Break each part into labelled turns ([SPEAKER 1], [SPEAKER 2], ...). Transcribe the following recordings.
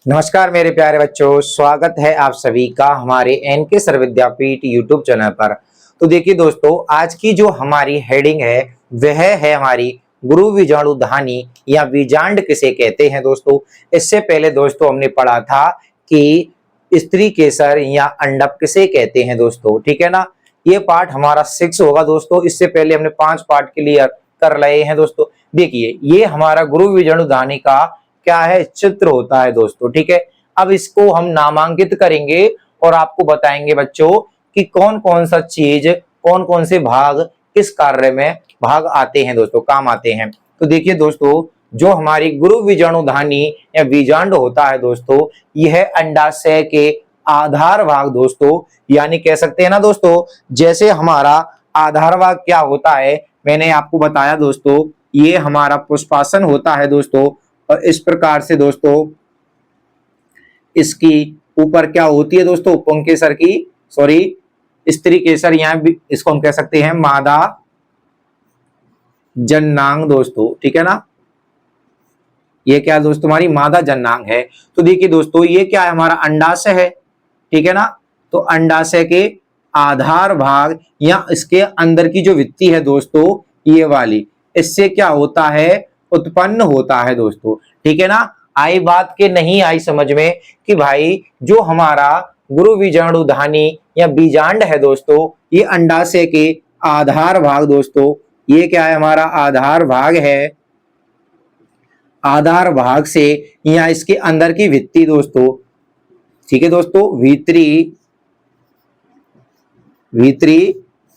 [SPEAKER 1] नमस्कार मेरे प्यारे बच्चों, स्वागत है आप सभी का हमारे एनके सर विद्यापीठ यूट्यूब चैनल पर। तो देखिए दोस्तों, आज की जो हमारी हेडिंग है वह है हमारी गुरु विजाणुधानी या बीजांड किसे कहते हैं। दोस्तों, इससे पहले दोस्तों हमने पढ़ा था कि स्त्री केसर या अंडप किसे कहते हैं। दोस्तों ठीक है ना, ये पार्ट हमारा 6 होगा। दोस्तों इससे पहले हमने 5 पार्ट क्लियर कर रहे हैं। दोस्तों देखिए, ये हमारा गुरु विजाणुधानी का क्या है, चित्र होता है दोस्तों। ठीक है, अब इसको हम नामांकित करेंगे और आपको बताएंगे बच्चों कि कौन कौन सा चीज, कौन कौन से भाग किस कार्य में भाग आते हैं, दोस्तों काम आते हैं। तो देखिए दोस्तों, जो हमारी गुरु विजाणुधानी या बीजांड होता है दोस्तों, यह अंडाशय के आधार भाग दोस्तों, यानी कह सकते हैं ना दोस्तों, जैसे हमारा आधार भाग क्या होता है, मैंने आपको बताया दोस्तों, ये हमारा पुष्पासन होता है दोस्तों। और इस प्रकार से दोस्तों इसकी ऊपर क्या होती है दोस्तों, पुंकेसर की स्त्री केसर, यहां इसको हम कह सकते हैं मादा जन्नांग दोस्तों। ठीक है ना, ये क्या दोस्तों, हमारी मादा जन्नांग है। तो देखिए दोस्तों, ये क्या है, हमारा अंडाशय है। ठीक है ना, तो अंडाशय के आधार भाग या इसके अंदर की जो भित्ति है दोस्तों, ये वाली, इससे क्या होता है, उत्पन्न होता है दोस्तों। ठीक है ना, आई बात के नहीं आई समझ में कि भाई जो हमारा गुरु विजाणुधानी या बीजांड है दोस्तों, ये अंडाशय के आधार भाग दोस्तों, ये क्या है, हमारा आधार भाग है। आधार भाग से या इसके अंदर की भित्ति दोस्तों, ठीक है दोस्तों, भीतरी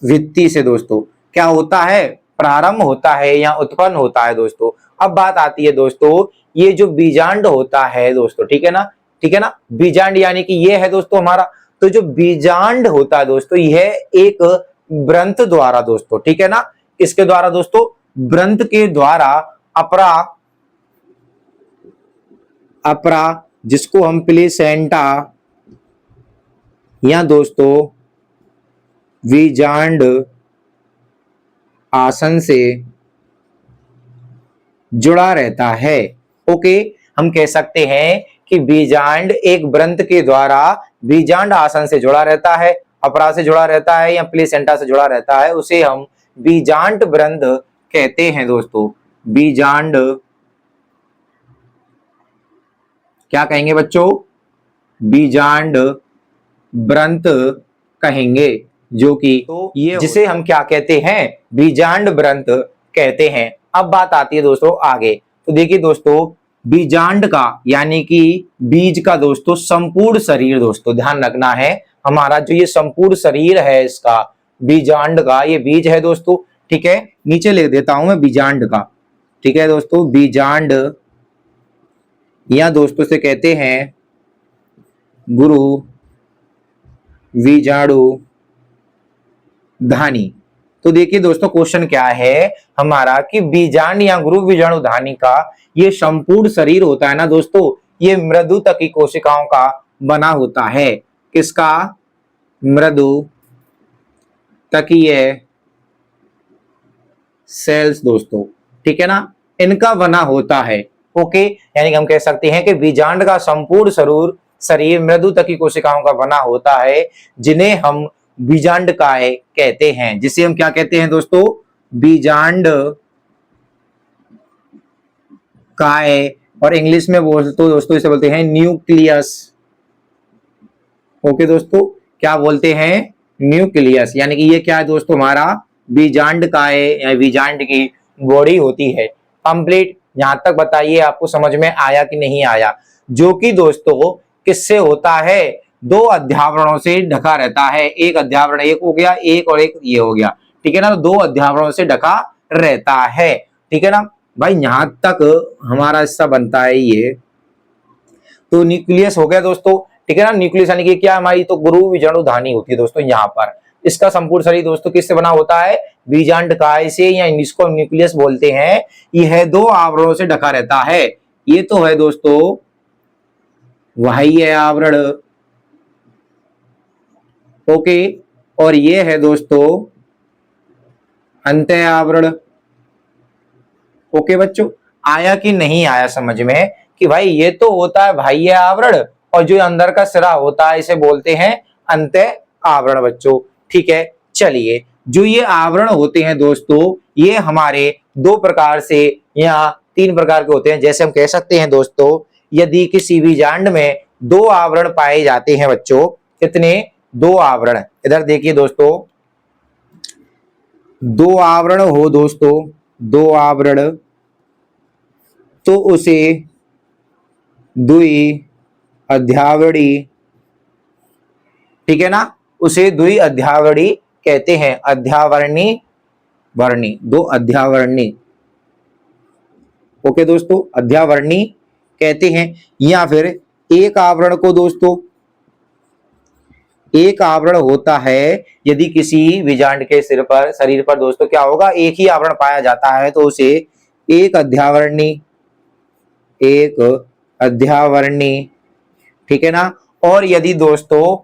[SPEAKER 1] भित्ति से दोस्तों क्या होता है, प्रारंभ होता है या उत्पन्न होता है दोस्तों। अब बात आती है दोस्तों, ये जो बीजांड होता है दोस्तों, ठीक है ना, ठीक है ना, बीजांड यानी कि ये है दोस्तों हमारा। तो जो बीजांड होता है दोस्तों, यह एक व्रंत द्वारा दोस्तों, ठीक है ना, किसके द्वारा दोस्तों, व्रंत के द्वारा अपरा जिसको हम प्लेसेंटा या दोस्तों बीजांड आसन से जुड़ा रहता है। ओके, हम कह सकते हैं कि बीजांड एक व्रंत के द्वारा बीजांड आसन से जुड़ा रहता है, अपरा से जुड़ा रहता है या प्लेसेंटा से जुड़ा रहता है, उसे हम बीजांड व्रंत कहते हैं दोस्तों। बीजांड क्या कहेंगे बच्चों, बीजांड व्रंत कहेंगे, जो कि तो ये जिसे हम क्या कहते हैं, बीजांड व्रंत कहते हैं। अब बात आती है दोस्तों आगे। तो देखिए दोस्तों, बीजांड का यानी कि बीज का दोस्तों संपूर्ण शरीर दोस्तों, ध्यान रखना है, हमारा जो ये संपूर्ण शरीर है इसका, बीजांड का ये बीज है दोस्तों। ठीक है, नीचे लिख देता हूं मैं बीजांड का। ठीक है दोस्तों, बीजांड या दोस्तों से कहते हैं गुरु विजाणुधानी। तो देखिए दोस्तों, क्वेश्चन क्या है हमारा कि बीजांड या गुरु विजाणुधानी का ये संपूर्ण शरीर होता है ना दोस्तों, ये मृदु तकी कोशिकाओं का बना होता है। किसका, मृदु तकीय सेल्स दोस्तों, ठीक है ना, इनका बना होता है। ओके, यानी कि हम कह सकते हैं कि बीजांड का संपूर्ण शरीर मृदु तकी कोशिकाओं का बना होता है, जिन्हें हम बीजांड काय कहते हैं। जिसे हम क्या कहते हैं दोस्तों, बीजांड काय, और इंग्लिश में बोलते दोस्तों इसे बोलते हैं न्यूक्लियस। ओके दोस्तों, क्या बोलते हैं, न्यूक्लियस, यानी कि ये क्या है दोस्तों, हमारा बीजांड काय या बीजांड की बॉडी होती है। कंप्लीट, यहां तक बताइए आपको समझ में आया कि नहीं आया। जो कि दोस्तों किससे होता है, 2 अध्यावरणों से ढका रहता है। एक अध्यावरण एक हो गया, एक और एक ये हो गया, ठीक है ना, तो 2 अध्यावरणों से ढका रहता है। ठीक है ना भाई, यहां तक हमारा हिस्सा बनता है ये, तो न्यूक्लियस हो गया दोस्तों। ठीक है ना, न्यूक्लियस यानी कि क्या, हमारी तो गुरु विजाणुधानी होती है दोस्तों। यहाँ पर इसका संपूर्ण शरीर दोस्तों किससे बना होता है, बीजांड काय से, या इसको न्यूक्लियस बोलते हैं। यह 2 आवरणों से ढका रहता है। ये तो है दोस्तों बाह्य आवरण, ओके, और ये है दोस्तों अंतः आवरण। ओके बच्चों, आया कि नहीं आया समझ में कि भाई ये तो होता है बाह्य आवरण, और जो अंदर का सिरा होता है इसे बोलते हैं अंत आवरण बच्चों। ठीक है, चलिए जो ये आवरण होते हैं दोस्तों, ये हमारे दो प्रकार से या तीन प्रकार के होते हैं। जैसे हम कह सकते हैं दोस्तों, यदि किसी भी जांड में दो आवरण पाए जाते हैं बच्चों, कितने, दो आवरण, इधर देखिए दोस्तों, दो आवरण हो दोस्तों, दो आवरण, तो उसे द्वि अध्यावरी, ठीक है ना, उसे द्वि अध्यावरी कहते हैं। अध्यावरणी वर्णी, दो अध्यावरणी, ओके दोस्तों, अध्यावरणी कहते हैं। या फिर एक आवरण को दोस्तों, एक आवरण होता है यदि किसी विजांड के सिर पर, शरीर पर दोस्तों क्या होगा, एक ही आवरण पाया जाता है तो उसे एक अध्यावरणी, एक अध्यावरणी, ठीक है ना। और यदि दोस्तों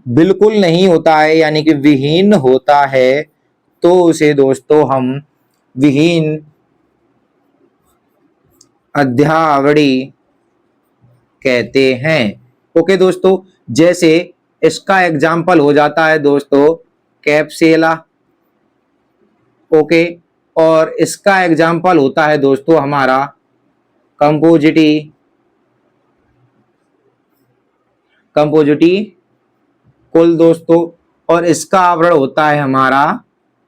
[SPEAKER 1] बिल्कुल नहीं होता है यानी कि विहीन होता है तो उसे दोस्तों हम विहीन अध्यावरी कहते हैं। ओके दोस्तों, जैसे इसका एग्जाम्पल हो जाता है दोस्तों कैप्सेला, ओके, और इसका एग्जाम्पल होता है दोस्तों हमारा कंपोजिटी, कंपोजिटी कुल दोस्तों, और इसका आवरण होता है हमारा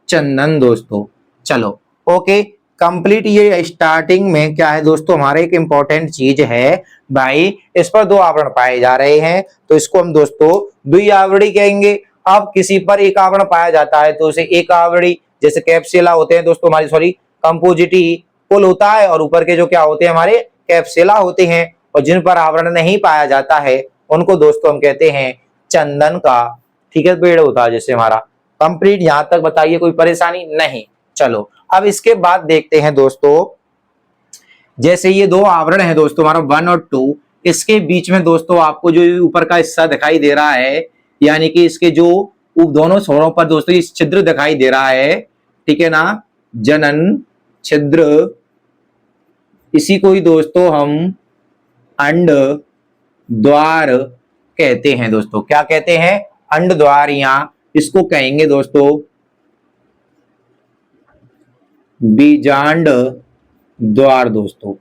[SPEAKER 1] चंदन दोस्तों। चलो ओके कंप्लीट। ये स्टार्टिंग में क्या है दोस्तों, हमारा एक इंपॉर्टेंट चीज है भाई, इस पर दो आवरण पाए जा रहे हैं तो इसको हम दोस्तों द्विआवरणी कहेंगे। अब किसी पर एक आवरण पाया जाता है तो उसे एक आवरणी, जैसे कैप्सुला होते हैं दोस्तों हमारी, सॉरी कंपोजिटी कुल होता है, और ऊपर के जो क्या होते हैं हमारे कैप्सुला होते हैं, और जिन पर आवरण नहीं पाया जाता है उनको दोस्तों हम कहते हैं चंदन का, ठीक है, पेड़ होता है जैसे हमारा। कंप्लीट यहां तक बताइए, कोई परेशानी नहीं। चलो अब इसके बाद देखते हैं दोस्तों, जैसे ये दो आवरण है दोस्तों हमारा 1 और 2, इसके बीच में दोस्तों आपको जो ऊपर का हिस्सा दिखाई दे रहा है, यानी कि इसके जो दोनों छोरों पर दोस्तों इस छिद्र दिखाई दे रहा है, ठीक है ना, जनन छिद्र, इसी को ही दोस्तों हम अंड द्वार कहते हैं दोस्तों। क्या कहते हैं, अंड द्वार, या इसको कहेंगे दोस्तों बीजांड द्वार दोस्तों।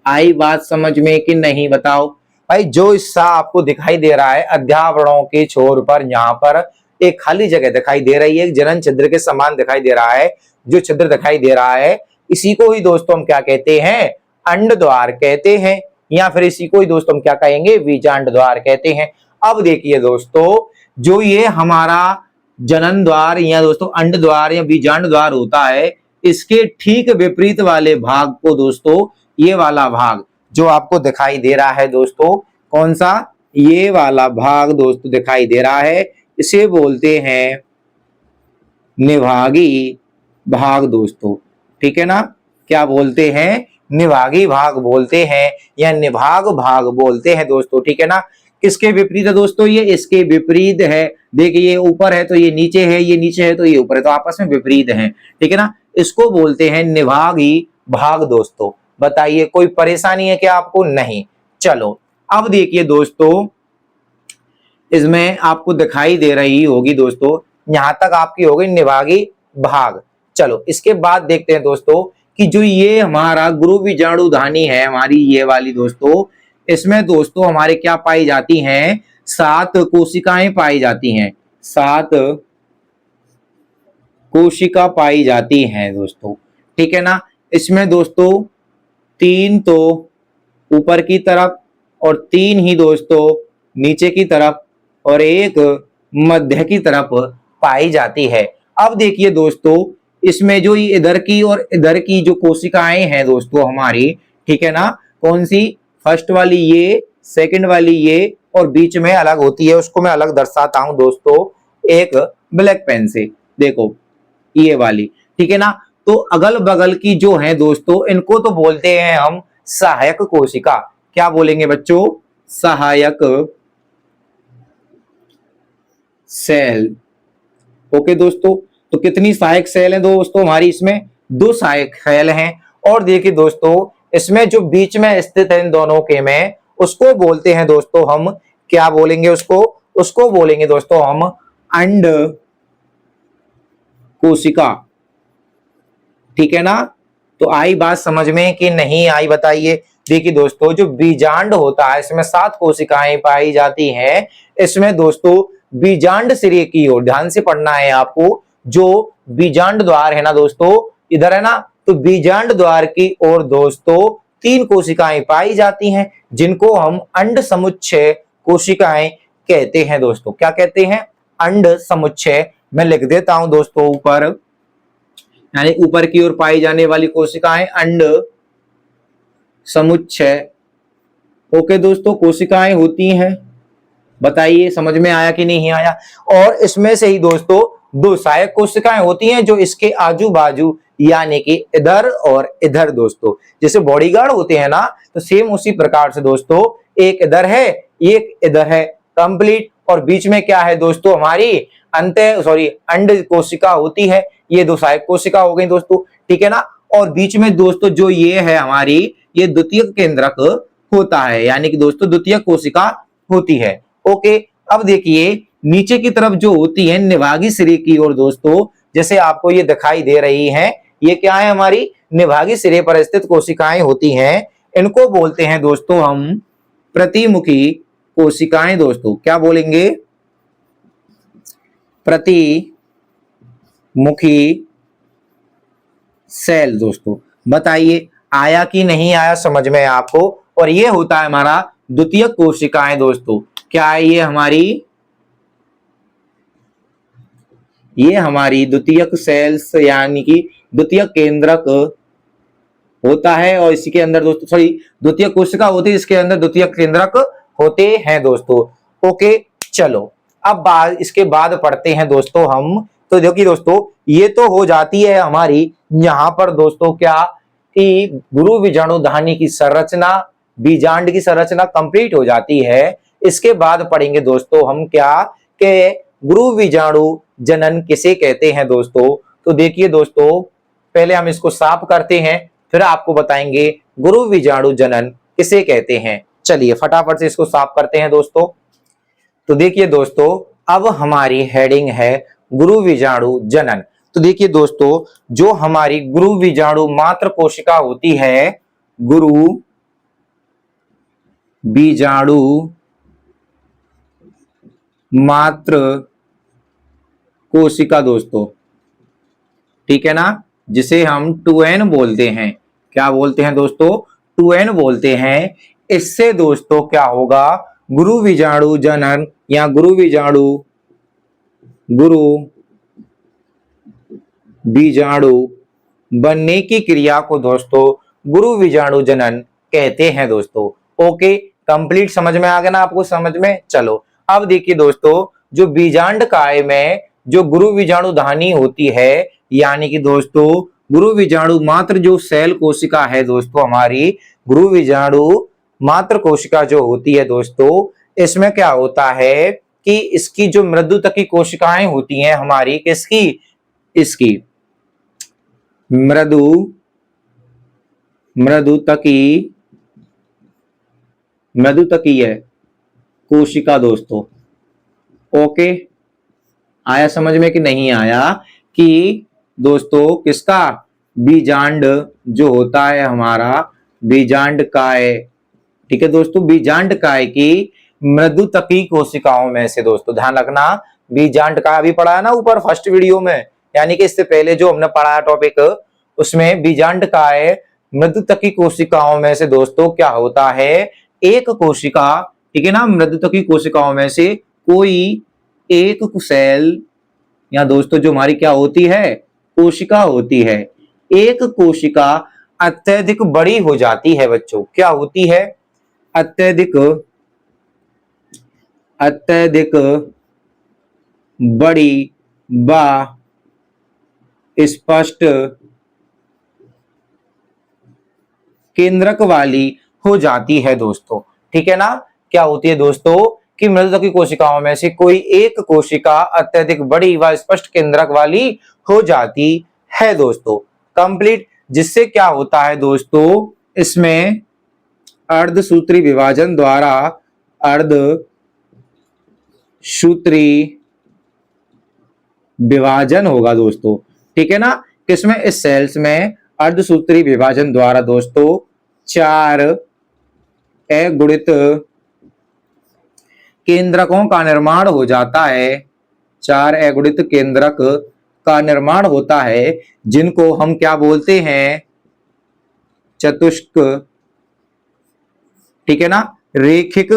[SPEAKER 1] आई बात समझ में कि नहीं बताओ भाई। जो हिस्सा आपको दिखाई दे रहा है अध्यावरणों के छोर पर, यहाँ पर एक खाली जगह दिखाई दे रही है, एक जनन छिद्र के समान दिखाई दे रहा है, जो छिद्र दिखाई दे रहा है इसी को ही दोस्तों हम क्या कहते हैं, अंड द्वार कहते हैं, या फिर इसी को ही दोस्तों हम क्या कहेंगे, बीजांड द्वार कहते हैं। अब देखिए दोस्तों, जो ये हमारा जनन द्वार या दोस्तों अंड द्वार या बीजांड द्वार होता है, इसके ठीक विपरीत वाले भाग को दोस्तों, ये वाला भाग जो आपको दिखाई दे रहा है दोस्तों, कौन सा, ये वाला भाग दोस्तों दिखाई दे रहा है, इसे बोलते हैं निभागी भाग दोस्तों, ठीक है ना। क्या बोलते हैं, निभागी भाग बोलते हैं या निभाग भाग बोलते हैं दोस्तों, ठीक है ना। किसके विपरीत है दोस्तों, ये इसके विपरीत है। देखिए ये ऊपर है तो ये नीचे है, ये नीचे है तो ये ऊपर है, तो आपस में विपरीत है, ठीक है ना। इसको बोलते हैं निभागी भाग दोस्तों। बताइए कोई परेशानी है क्या आपको, नहीं। चलो अब देखिए दोस्तों, इसमें आपको दिखाई दे रही होगी दोस्तों, यहां तक आपकी हो गई निभागी भाग। चलो इसके बाद देखते हैं दोस्तों कि जो ये हमारा गुरु बीजाणुधानी है हमारी, ये वाली दोस्तों, इसमें दोस्तों हमारे क्या पाई जाती हैं, 7 कोशिकाएं पाई जाती हैं, 7 कोशिका पाई जाती हैं दोस्तों, ठीक है ना। इसमें दोस्तों 3 तो ऊपर की तरफ और 3 ही दोस्तों नीचे की तरफ और एक मध्य की तरफ पाई जाती है। अब देखिए दोस्तों, इसमें जो इधर की और इधर की जो कोशिकाएं हैं दोस्तों हमारी, ठीक है ना, कौन सी, फर्स्ट वाली ये, सेकंड वाली ये, और बीच में अलग होती है, उसको मैं अलग दर्शाता हूं दोस्तों एक ब्लैक पेन से, देखो ये वाली, ठीक है ना। तो अगल बगल की जो है दोस्तों, इनको तो बोलते हैं हम सहायक कोशिका। क्या बोलेंगे बच्चों, सहायक सेल। ओके दोस्तों, तो कितनी सहायक सेल है दोस्तों हमारी, इसमें 2 सहायक सेल हैं। और देखिए दोस्तों, इसमें जो बीच में स्थित है इन दोनों के में, उसको बोलते हैं दोस्तों हम, क्या बोलेंगे उसको, उसको बोलेंगे दोस्तों हम अंड कोशिका। ठीक है ना। तो आई बात समझ में कि नहीं आई, बताइए। देखिए दोस्तों, जो बीजांड होता है इसमें 7 कोशिकाएं पाई जाती हैं। इसमें दोस्तों बीजांड सिरे की ओर, ध्यान से पढ़ना है आपको, जो बीजांड द्वार है ना दोस्तों, इधर है ना, तो बीजांड द्वार की ओर दोस्तों 3 कोशिकाएं पाई जाती हैं, जिनको हम अंड समुच्चय कोशिकाएं कहते हैं दोस्तों। क्या कहते हैं? अंड समुच्चय। मैं लिख देता हूं दोस्तों ऊपर, यानी ऊपर की ओर पाई जाने वाली कोशिकाएं अंड समुच्चय। ओके दोस्तों, कोशिकाएं होती हैं। बताइए समझ में आया कि नहीं आया। और इसमें से ही दोस्तों 2 सहायक कोशिकाएं होती हैं, जो इसके आजू बाजू, यानी कि इधर और इधर दोस्तों, जैसे बॉडीगार्ड होते हैं ना, तो सेम उसी प्रकार से दोस्तों एक इधर है, एक इधर है, कंप्लीट। और बीच में क्या है दोस्तों, हमारी अंड कोशिका होती है। ये 2 सहायक कोशिका हो गई दोस्तों, ठीक है ना। और बीच में दोस्तों जो ये है हमारी, ये द्वितीयक केंद्रक होता है, यानी कि दोस्तों द्वितीयक कोशिका होती है। ओके, अब देखिए नीचे की तरफ जो होती है निभागी सिरे की ओर दोस्तों, जैसे आपको ये दिखाई दे रही हैं, ये क्या है, हमारी निभागी सिरे पर स्थित कोशिकाएं होती हैं। इनको बोलते हैं दोस्तों हम प्रतिमुखी कोशिकाएं दोस्तों। क्या बोलेंगे? प्रतिमुखी सेल दोस्तों। बताइए आया कि नहीं आया समझ में आपको। और ये होता है हमारा द्वितीयक कोशिकाएं दोस्तों। क्या है ये हमारी द्वितीयक सेल्स, यानी कि द्वितीयक केंद्रक होता है। और इसके अंदर दोस्तों द्वितीयक कोशिका होती है, इसके अंदर द्वितीयक केंद्रक होते हैं दोस्तों। ओके, चलो अब इसके बाद पढ़ते हैं दोस्तों हम। तो देखिए दोस्तों, ये तो हो जाती है हमारी यहां पर दोस्तों क्या, कि गुरु बीजाणु धानी की संरचना, बीजांड की संरचना कंप्लीट हो जाती है। इसके बाद पढ़ेंगे दोस्तों हम क्या, कि गुरु बीजाणु जनन किसे कहते हैं दोस्तों। तो देखिए दोस्तों, पहले हम इसको साफ करते हैं, फिर आपको बताएंगे गुरु बीजाणु जनन किसे कहते हैं। चलिए फटाफट से इसको साफ करते हैं दोस्तों। तो देखिए दोस्तों, अब हमारी हेडिंग है गुरु बीजाणु जनन। तो देखिए दोस्तों, जो हमारी गुरु बीजाणु मात्र कोशिका होती है, गुरु बीजाणु मात्र कोशिका दोस्तों, ठीक है ना, जिसे हम 2n बोलते हैं। क्या बोलते हैं दोस्तों? 2n बोलते हैं। इससे दोस्तों क्या होगा, गुरु बीजाणु जनन या गुरु बीजाणु बनने की क्रिया को दोस्तों गुरु बीजाणु जनन कहते हैं दोस्तों। ओके, कंप्लीट समझ में आ गया ना आपको समझ में। चलो अब देखिए दोस्तों, जो बीजांड काय में जो गुरु बीजाणु धानी होती है, यानी कि दोस्तों गुरु बीजाणु मात्र जो सेल कोशिका है दोस्तों, हमारी गुरु बीजाणु मात्र कोशिका जो होती है दोस्तों, इसमें क्या होता है कि इसकी जो मृदुतकी कोशिकाएं होती हैं हमारी, किसकी, इसकी मृदुतकीय कोशिका दोस्तों। ओके, आया समझ में कि नहीं आया, कि दोस्तों किसका, बीजांड जो होता है हमारा, बीजांड काय, ठीक है दोस्तों, बीजांड काय की मृदुतकी कोशिकाओं में से दोस्तों, ध्यान रखना, बीजांड काय अभी पढ़ा है ना ऊपर फर्स्ट वीडियो में, यानी कि इससे पहले जो हमने पढ़ा टॉपिक, उसमें बीजांड काय मृदुतकी कोशिकाओं में से दोस्तों क्या होता है, एक कोशिका, ठीक है ना, मृदुतकी कोशिकाओं में से कोई एक सेल या दोस्तों जो हमारी क्या होती है, कोशिका होती है। एक कोशिका अत्यधिक बड़ी हो जाती है बच्चों। क्या होती है? अत्यधिक बड़ी व स्पष्ट केंद्रक वाली हो जाती है दोस्तों, ठीक है ना। क्या होती है दोस्तों, कि मृदुतकी कोशिकाओं में से कोई एक कोशिका अत्यधिक बड़ी व स्पष्ट केंद्रक वाली हो जाती है दोस्तों। कंप्लीट, जिससे क्या होता है दोस्तों, इसमें अर्धसूत्री विभाजन द्वारा अर्धसूत्री विभाजन होगा दोस्तों, ठीक है ना। किसमें? इस सेल्स में अर्धसूत्री विभाजन द्वारा दोस्तों 4 अगुणित केंद्रकों का निर्माण हो जाता है। 4 अगुणित केंद्रक का निर्माण होता है, जिनको हम क्या बोलते हैं? चतुष्क, ठीक है ना, रेखिक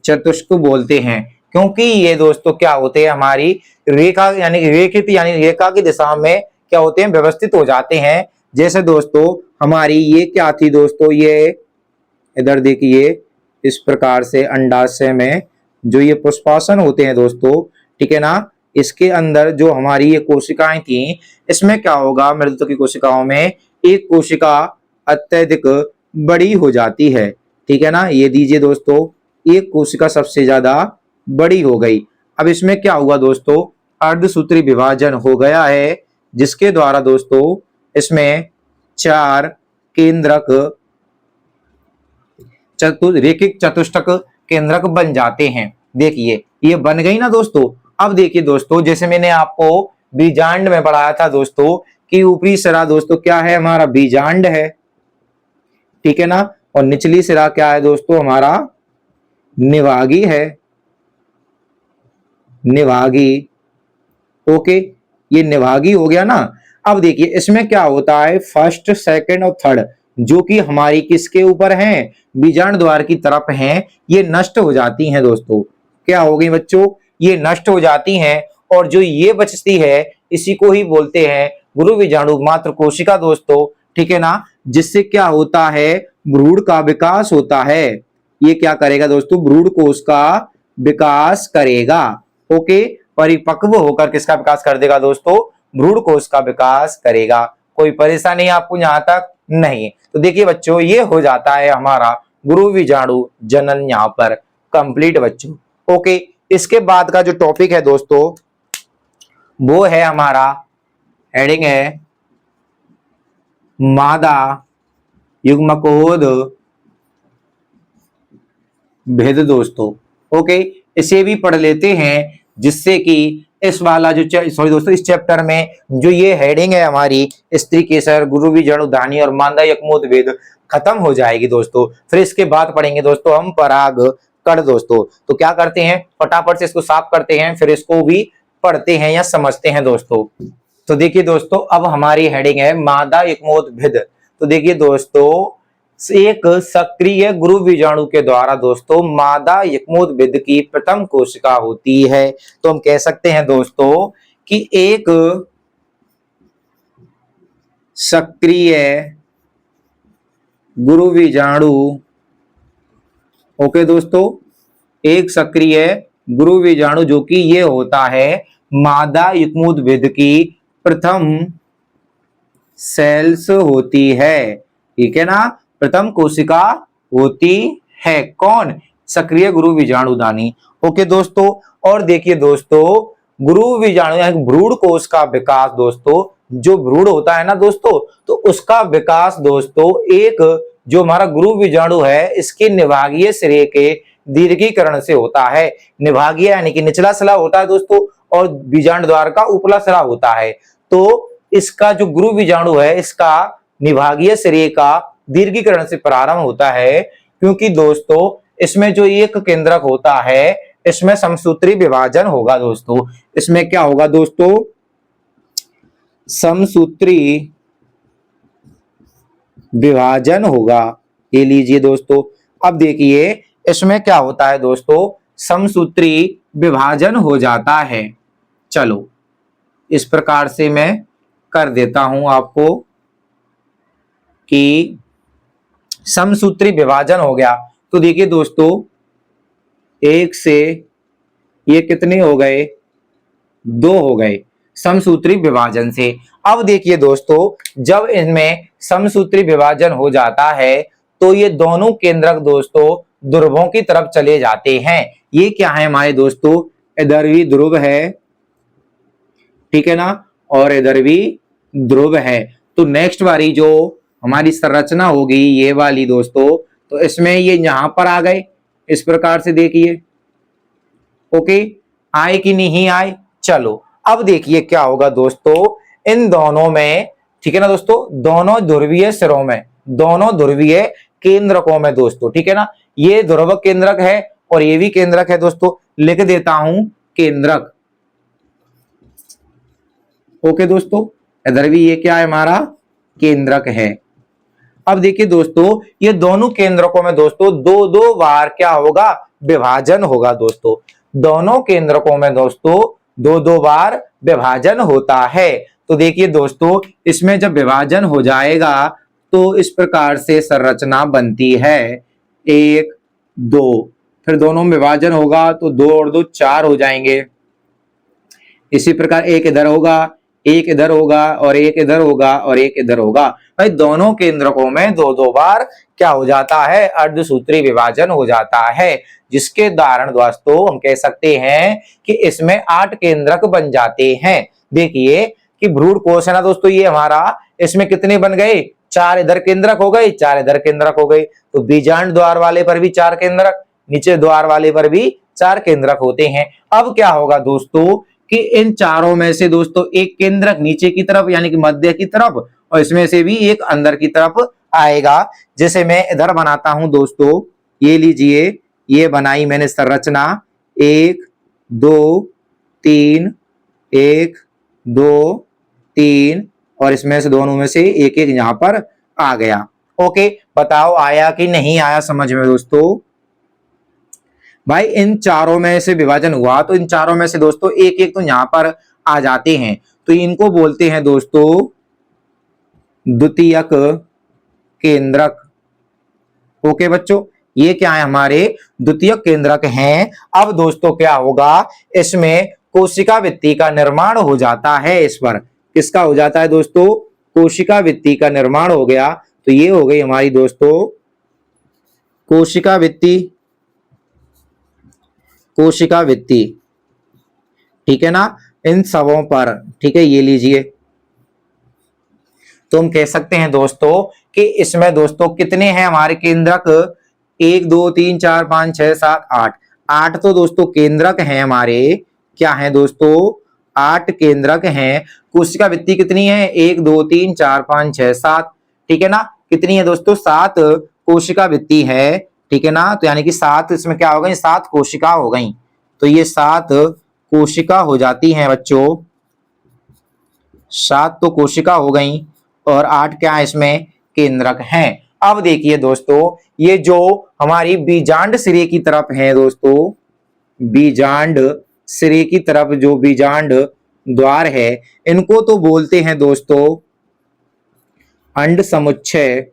[SPEAKER 1] चतुष्क बोलते हैं। क्योंकि ये दोस्तों क्या होते हैं? हमारी रेखा यानी रेखित यानी रेखा की दिशा में क्या होते हैं? व्यवस्थित हो जाते हैं। जैसे दोस्तों हमारी ये क्या थी दोस्तों? ये इधर देखिए, इस प्रकार से अंडाशय में जो ये पुष्पासन होते हैं दोस्तों, ठीक है ना, इसके अंदर जो हमारी ये कोशिकाएं थी, इसमें क्या होगा? मृतक की कोशिकाओं में एक कोशिका अत्यधिक बड़ी हो जाती है, ठीक है ना। ये दीजिए दोस्तों, एक कोशिका सबसे ज्यादा बड़ी हो गई। अब इसमें क्या हुआ दोस्तों? अर्धसूत्री विभाजन हो गया है, जिसके द्वारा दोस्तों इसमें 4 केंद्रक रेखिक चतुष्टक केंद्रक बन जाते हैं। देखिए ये बन गई ना दोस्तों। अब देखिए दोस्तों, जैसे मैंने आपको बीजांड में पढ़ाया था दोस्तों कि ऊपरी सिरा दोस्तों क्या है? हमारा बीजांड है, ठीक है ना, और निचली सिरा क्या है दोस्तों? हमारा निभागी है, निभागी। ओके, ये निभागी हो गया ना। अब देखिए इसमें क्या होता है? फर्स्ट, सेकंड और थर्ड जो कि हमारी किसके ऊपर हैं? बीजांड द्वार की तरफ हैं, ये नष्ट हो जाती हैं दोस्तों। क्या हो गई बच्चों? ये नष्ट हो जाती हैं, और जो ये बचती है इसी को ही बोलते हैं गुरु बीजाणु मात्र कोशिका दोस्तों, ठीक है ना। जिससे क्या होता है? भ्रूण का विकास होता है। ये क्या करेगा दोस्तों? भ्रूण कोश का विकास करेगा। ओके, परिपक्व होकर किसका विकास कर देगा दोस्तों? भ्रूण कोश का विकास करेगा। कोई परेशानी आपको यहां तक? नहीं। तो देखिए बच्चों, ये हो जाता है हमारा गुरु बीजाणु जनन यहां पर कंप्लीट बच्चों। ओके, इसके बाद का जो टॉपिक है दोस्तों वो है हमारा, हेडिंग है मादा युग्मकोद भेद दोस्तों। ओके, इसे भी पढ़ लेते हैं, जिससे कि इस वाला जो सॉरी दोस्तों, इस चैप्टर में जो ये हेडिंग है हमारी स्त्री केसर गुरु बीजाणु धानी और मादा यक्मोद भेद खत्म हो जाएगी दोस्तों। फिर इसके बाद पढ़ेंगे दोस्तों हम पराग कण दोस्तों। तो क्या करते हैं? फटाफट से इसको साफ करते हैं, फिर इसको भी पढ़ते हैं या समझते हैं दोस्तों। तो देखिए दोस्तों, अब हमारी हेडिंग है मादा यक्मोद भेद। तो देखिए दोस्तों, एक सक्रिय गुरु बीजाणु के द्वारा दोस्तों मादा यक्मोद्भिद की प्रथम कोशिका होती है। तो हम कह सकते हैं दोस्तों कि एक सक्रिय गुरु बीजाणु, ओके दोस्तों, एक सक्रिय गुरु बीजाणु जो कि ये होता है मादा युग्मोद्भिद की प्रथम सेल्स होती है, ठीक है ना, प्रथम कोशिका होती है। कौन? सक्रिय गुरु बीजाणुधानी। ओके दोस्तों, और देखिए दोस्तों, गुरु बीजाणु यानी भ्रूण कोश का विकास दोस्तों, जो भ्रूण होता है ना दोस्तों, तो उसका विकास दोस्तों एक जो हमारा गुरु बीजाणु है इसके निभागीय सिरे के दीर्घीकरण से होता है। निभागीय यानी कि निचला सिरा होता है दोस्तों, और बीजांड द्वार का उपला सिरा होता है। तो इसका जो गुरु बीजाणु है इसका निभागीय सिरे का दीर्घीकरण से प्रारंभ होता है, क्योंकि दोस्तों इसमें जो एक केंद्रक होता है इसमें समसूत्री विभाजन होगा दोस्तों। इसमें क्या होगा दोस्तों? समसूत्री विभाजन होगा। ये लीजिए दोस्तों, अब देखिए इसमें क्या होता है दोस्तों? समसूत्री विभाजन हो जाता है। चलो इस प्रकार से मैं कर देता हूं आपको कि समसूत्री विभाजन हो गया। तो देखिए दोस्तों, एक से ये कितने हो गए? 2 हो गए समसूत्री विभाजन से। अब देखिए दोस्तों, जब इनमें समसूत्री विभाजन हो जाता है तो ये दोनों केंद्रक दोस्तों ध्रुवों की तरफ चले जाते हैं। ये क्या है हमारे दोस्तों? इधर भी ध्रुव है, ठीक है ना, और इधर भी ध्रुव है। तो नेक्स्ट वाली जो हमारी संरचना होगी ये वाली दोस्तों, तो इसमें ये यहां पर आ गए इस प्रकार से, देखिए ओके, आए कि नहीं आए। चलो अब देखिए क्या होगा दोस्तों, इन दोनों में, ठीक है ना दोस्तों, दोनों ध्रुवीय सिरों में, दोनों ध्रुवीय केंद्रकों में दोस्तों, ठीक है ना, ये ध्रुवक केंद्रक है और ये भी केंद्रक है दोस्तों, लिख देता हूं केंद्रक। ओके दोस्तों, इधर भी ये क्या है हमारा केंद्रक है। अब देखिए दोस्तों, ये दोनों केंद्रकों में दोस्तों दो दो बार क्या होगा, विभाजन होगा दोस्तों, दोनों केंद्रकों में दोस्तों दो दो बार विभाजन होता है। तो देखिए दोस्तों, इसमें जब विभाजन हो जाएगा तो इस प्रकार से संरचना बनती है, एक दो, फिर दोनों में विभाजन होगा तो दो और दो चार हो जाएंगे। इसी प्रकार एक इधर होगा, एक इधर होगा और एक इधर होगा और एक इधर होगा। भाई दोनों केंद्रकों में दो दो बार क्या हो जाता है, अर्धसूत्री विभाजन हो जाता है, जिसके उदाहरण दोस्तों हम कह सकते हैं कि इसमें 8 केंद्रक बन जाते हैं। देखिए कि भ्रूण कोश है ना दोस्तों, ये हमारा, इसमें कितने बन गए, 4 इधर केंद्रक हो गए, 4 इधर केंद्रक हो गए। तो बीजांड द्वार वाले पर भी 4 केंद्रक, नीचे द्वार वाले पर भी 4 केंद्रक होते हैं। अब क्या होगा दोस्तों कि इन चारों में से दोस्तों एक केंद्रक नीचे की तरफ यानी कि मध्य की तरफ, और इसमें से भी एक अंदर की तरफ आएगा। जैसे मैं इधर बनाता हूं दोस्तों, ये लीजिए, ये बनाई मैंने संरचना, 1 2 3, 1 2 3, और इसमें से दोनों में से एक एक यहां पर आ गया। ओके, बताओ आया कि नहीं आया समझ में दोस्तों। भाई इन चारों में से विभाजन हुआ तो इन चारों में से दोस्तों एक एक तो यहां पर आ जाते हैं, तो इनको बोलते हैं दोस्तों द्वितीयक केंद्रक। ओके बच्चों, ये क्या है, हमारे द्वितीयक केंद्रक हैं। अब दोस्तों क्या होगा, इसमें कोशिका भित्ति का निर्माण हो जाता है। इस पर किसका हो जाता है दोस्तों, कोशिका भित्ति का निर्माण हो गया। तो ये हो गई हमारी दोस्तों कोशिका भित्ति, कोशिका भित्ति, ठीक है ना, इन सबों पर, ठीक है, ये लीजिए। तो हम कह सकते हैं दोस्तों कि इसमें दोस्तों कितने हैं हमारे केंद्रक, 1 2 3 4 5 6 7 8, 8 तो दोस्तों केंद्रक हैं हमारे, क्या हैं दोस्तों, 8 केंद्रक हैं। कोशिका भित्ति कितनी है, 1 2 3 4 5 6 7, ठीक है ना, कितनी है दोस्तों, 7 कोशिका भित्ति है, ठीक है ना। तो यानी कि 7 इसमें क्या हो गई, 7 कोशिका हो गई। तो ये 7 कोशिका हो जाती हैं बच्चों, 7 तो कोशिका हो गई और 8 क्या है इसमें केंद्रक हैं। अब देखिए दोस्तों, ये जो हमारी बीजांड सिरे की तरफ है दोस्तों, बीजांड सिरे की तरफ जो बीजांड द्वार है, इनको तो बोलते हैं दोस्तों अंड समुच्चय।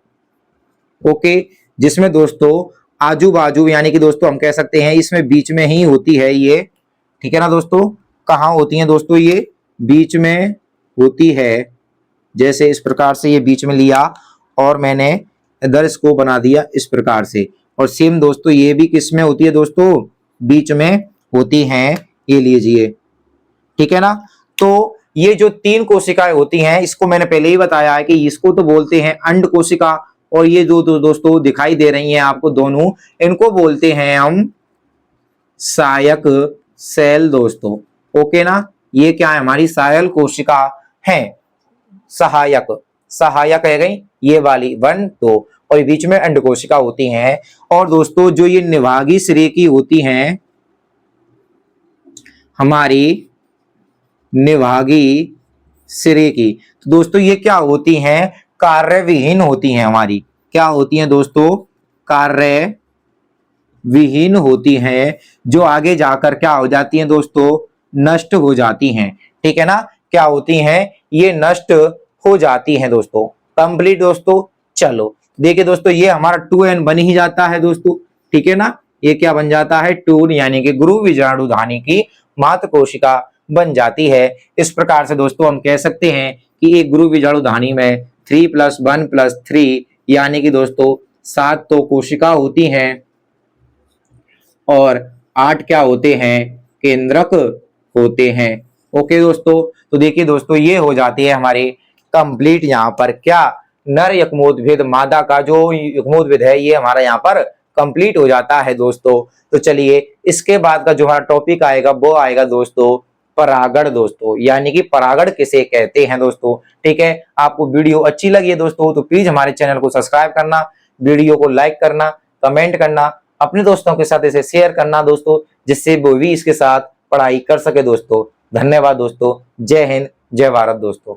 [SPEAKER 1] ओके, जिसमें दोस्तों आजू बाजू यानी कि दोस्तों हम कह सकते हैं इसमें बीच में ही होती है ये, ठीक है ना दोस्तों। कहाँ होती है दोस्तों, ये बीच में होती है। जैसे इस प्रकार से ये बीच में लिया और मैंने इधर इसको बना दिया इस प्रकार से, और सेम दोस्तों ये भी किस में होती है दोस्तों, बीच में होती हैं, ये लीजिए, ठीक है ना। तो ये जो 3 कोशिकाएं होती हैं, इसको मैंने पहले ही बताया है कि इसको तो बोलते हैं अंड कोशिका, और ये जो दोस्तों दिखाई दे रही हैं आपको दोनों, इनको बोलते हैं हम सहायक सेल दोस्तों। ओके ना, ये क्या है हमारी सहायक कोशिका है, सहायक, सहायक है गई ये वाली 1 2, और ये बीच में अंड कोशिका होती हैं। और दोस्तों जो ये निभागी सिरे की होती हैं, हमारी निभागी सिरे की, तो दोस्तों ये क्या होती हैं, कार्य विहीन होती हैं हमारी, क्या होती हैं दोस्तों, कार्य विहीन होती हैं, जो आगे जाकर क्या हो जाती हैं दोस्तों, नष्ट हो जाती हैं, ठीक है ना। क्या होती हैं, ये नष्ट हो जाती हैं दोस्तों। कंप्लीट दोस्तों। चलो देखिए दोस्तों, ये हमारा 2n बन ही जाता है दोस्तों, ठीक है ना। ये क्या बन जाता है, 2 यानी कि गुरु बीजाणुधानी की मात्र कोशिका बन जाती है। इस प्रकार से दोस्तों हम कह सकते हैं कि एक गुरु बीजाणुधानी में 3 + 1 + 3 यानी कि दोस्तों 7 तो कोशिका होती हैं और 8 क्या होते हैं, केंद्रक होते हैं। ओके दोस्तों, तो देखिए दोस्तों ये हो जाती है हमारे कंप्लीट यहाँ पर क्या नर यक्मोद्भिद मादा का जो यक्मोद्भिद है ये हमारा यहाँ पर कंप्लीट हो जाता है दोस्तों। तो चलिए इसके बाद का जो हमारा टॉपिक आएगा वो आएगा दोस्तों परागण दोस्तों, यानी कि परागण किसे कहते हैं दोस्तों। ठीक है, आपको वीडियो अच्छी लगी है दोस्तों तो प्लीज हमारे चैनल को सब्सक्राइब करना, वीडियो को लाइक करना, कमेंट करना, अपने दोस्तों के साथ इसे शेयर करना दोस्तों, जिससे वो भी इसके साथ पढ़ाई कर सके दोस्तों। धन्यवाद दोस्तों, जय हिंद, जय भारत दोस्तों।